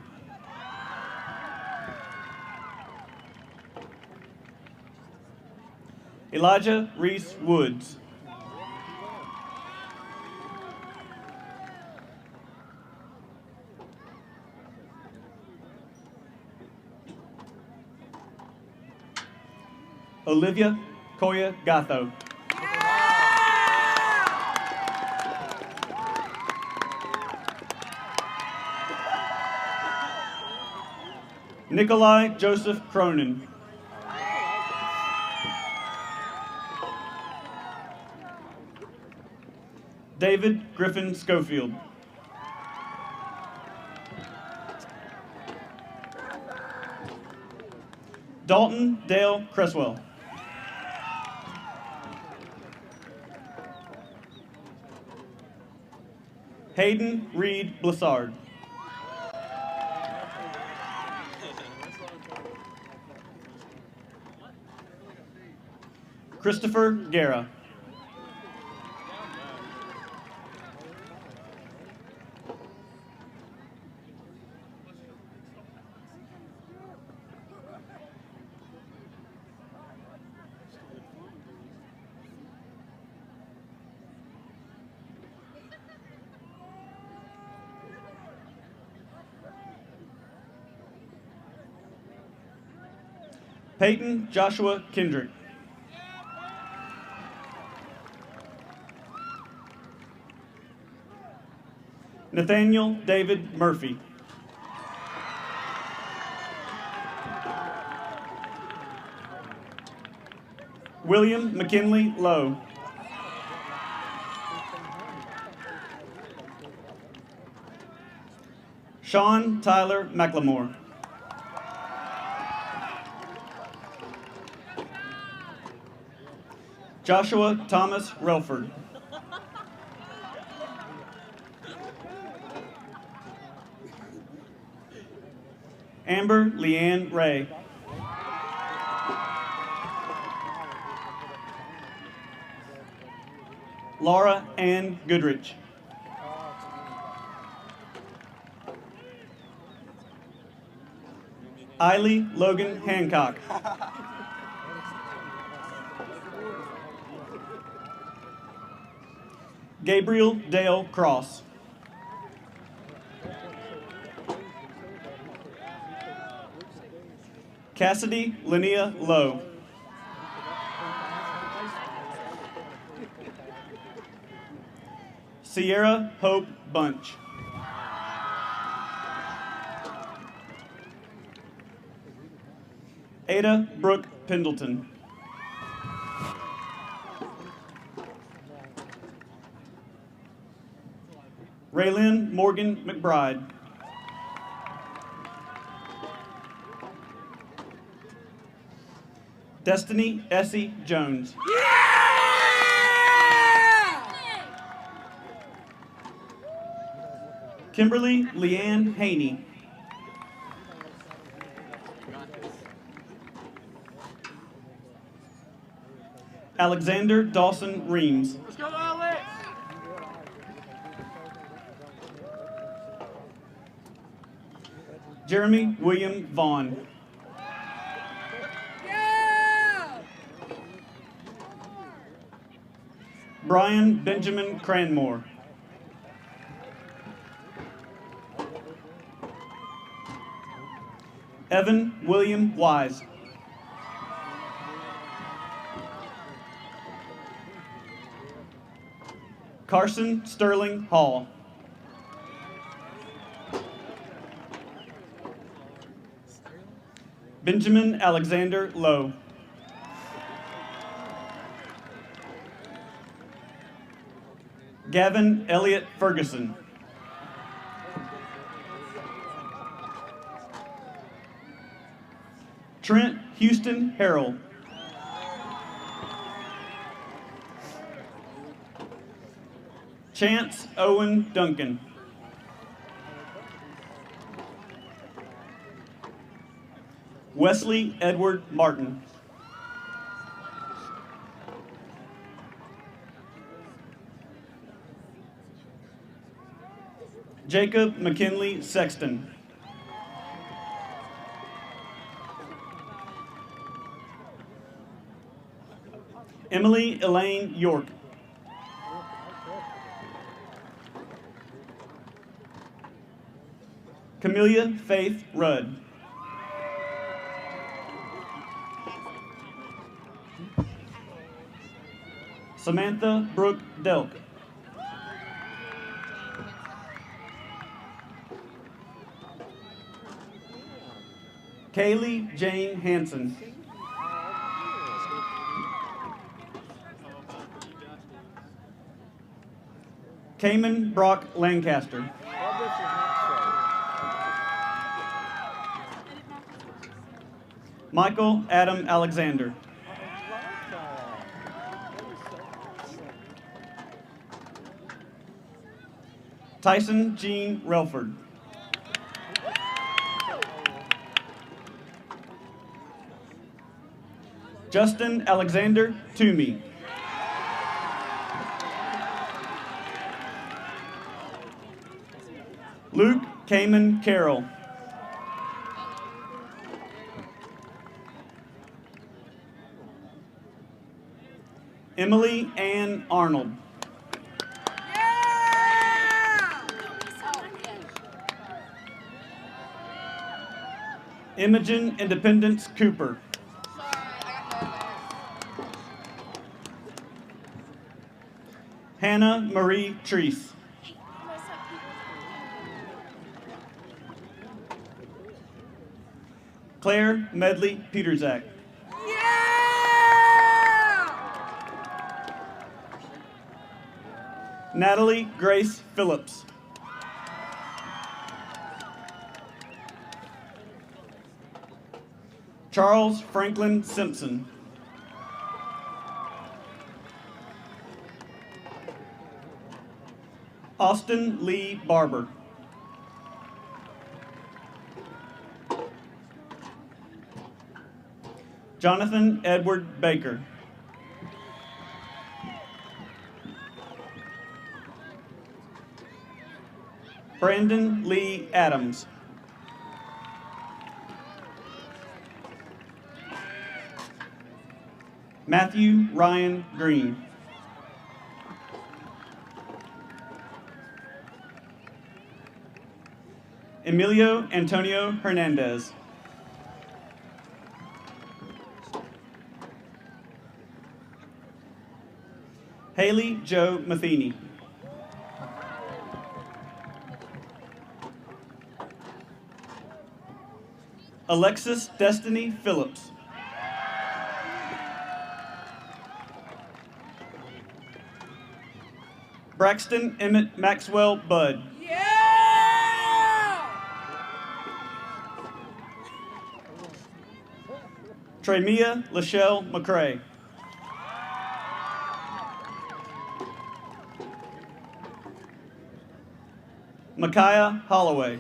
Elijah Reese Woods. Olivia Koya Gatho. Nikolai Joseph Cronin. David Griffin Schofield. Dalton Dale Cresswell. Hayden Reed Blissard. Christopher Guerra. Peyton Joshua Kendrick. Nathaniel David Murphy. William McKinley Lowe. Sean Tyler McLemore. Joshua Thomas Relford. Amber Leanne Ray. Laura Ann Goodrich. Eiley Logan Hancock. Gabriel Dale Cross. Cassidy Linnea Lowe. Sierra Hope Bunch. Ada Brooke Pendleton. Raylyn Morgan McBride. Destiny Essie Jones. Kimberly Leanne Haney. Alexander Dawson Reams. Let's go, Alex! Jeremy William Vaughn. Brian Benjamin Cranmore. Evan William Wise. Carson Sterling Hall. Benjamin Alexander Lowe. Gavin Elliott Ferguson. Trent Houston Harrell. Chance Owen Duncan. Wesley Edward Martin. Jacob McKinley Sexton. Emily Elaine York. Camellia Faith Rudd. Samantha Brooke Delk. Kaylee Jane Hanson. Cayman Brock Lancaster. Michael Adam Alexander. Tyson Jean Relford. Justin Alexander Toomey. Luke Kamen Carroll. Emily Ann Arnold. Imogen Independence Cooper. Hannah Marie Treese. Claire Medley Peterzak. Natalie Grace Phillips. Charles Franklin Simpson. Austin Lee Barber. Jonathan Edward Baker. Brandon Lee Adams. Matthew Ryan Green. Emilio Antonio Hernandez. Haley Joe Matheny. Alexis Destiny Phillips. Braxton Emmett Maxwell Budd. Tremia Lachelle McCrae. Micaiah Holloway.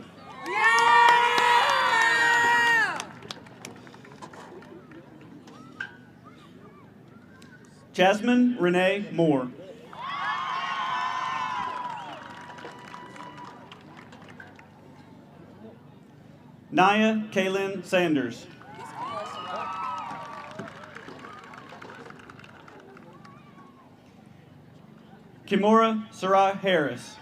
Jasmine Renee Moore. Naya Kaylin Sanders. Kimura Sarah Harris.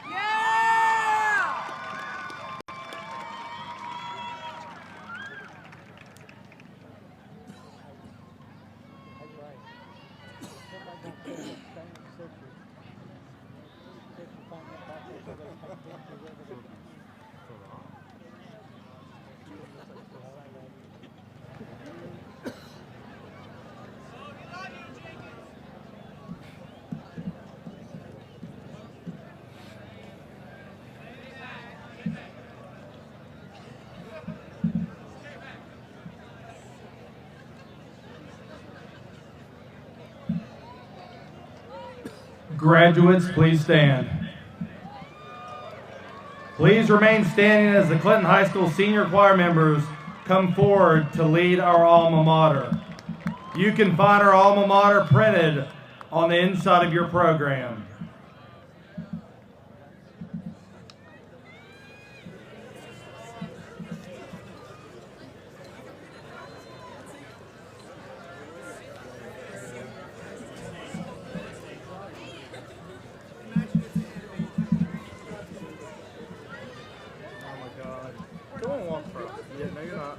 Graduates, please stand. Please remain standing as the Clinton High School senior choir members come forward to lead our alma mater. You can find our alma mater printed on the inside of your program. Go on, walk, bro. Yeah, no, you're not.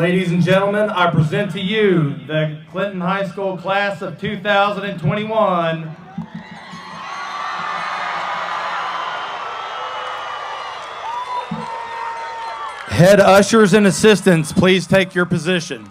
Ladies and gentlemen, I present to you the Clinton High School class of 2021. Head ushers and assistants, please take your position.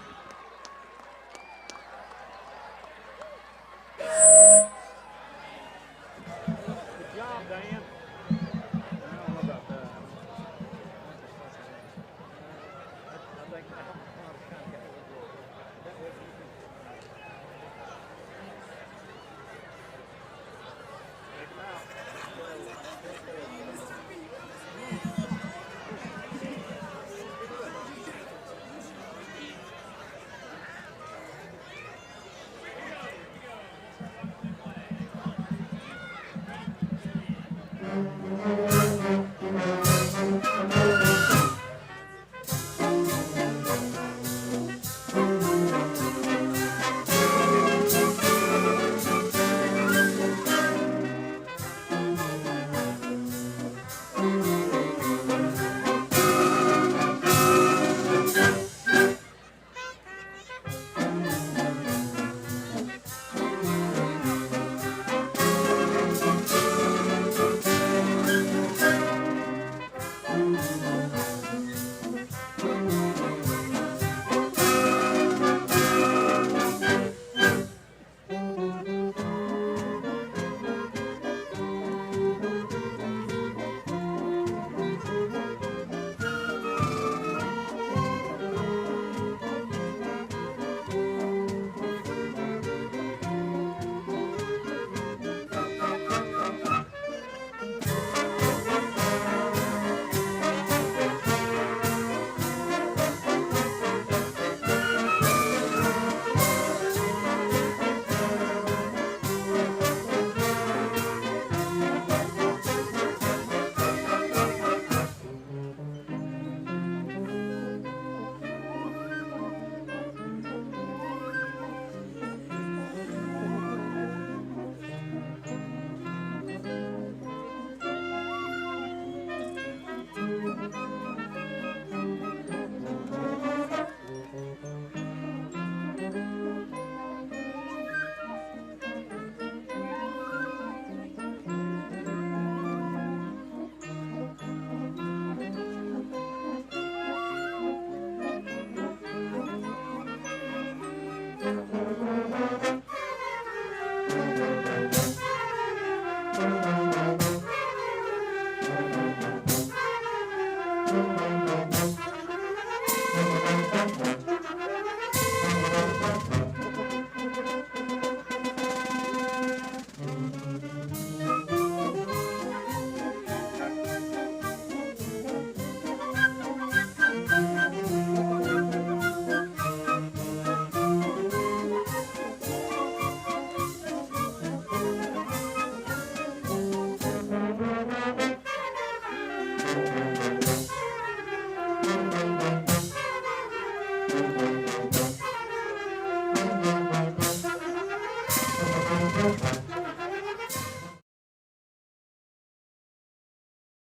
Thank you.